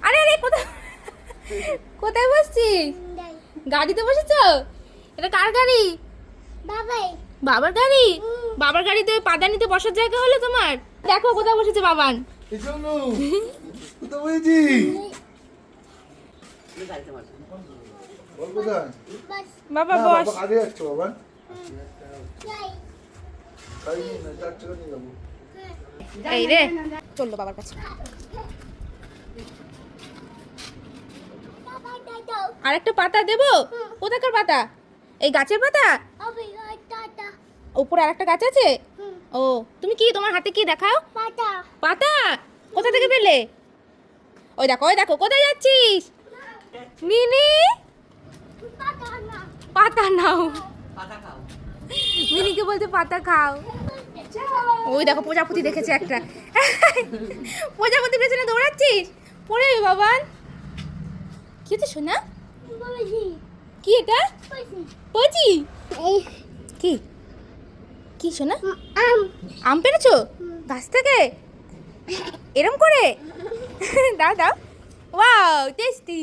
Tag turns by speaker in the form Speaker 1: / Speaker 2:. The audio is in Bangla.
Speaker 1: আরে আরে কোথায় কোথায় বসছিস? গাড়িতে বসেছো? এটা কার গাড়ি? বাবার গাড়ি? বাবার গাড়িতে পাদানিতে বসার জায়গা হলো তোমার? দেখো কোথায় বসেছে বাবান। বাবা বস। এই রে চললো বাবার কাছে। আরেকটা পাতা দেবো? কোথাকার পাতা? এই গাছের পাতা? উপরে আরেকটা গাছ আছে? ও তুমি কি তোমার হাতে কি দেখাও? পাতা কোথা থেকে পেলে? ওই দেখো কোথায় যাচ্ছিস? মিনি পাতা নাও। মিনিকে বলতে পাতা খাও। ওই দেখো প্রজাপতি দেখেছে একটা। প্রজাপতি পেছনে দৌড়াচ্ছিস? পড়ে বাবান। কি হচ্ছে শোনা? কি এটা? পচি? কি কি শোনা? আম পেরেছো গাছ থেকে? এরম করে দাও দাও। Wow tasty.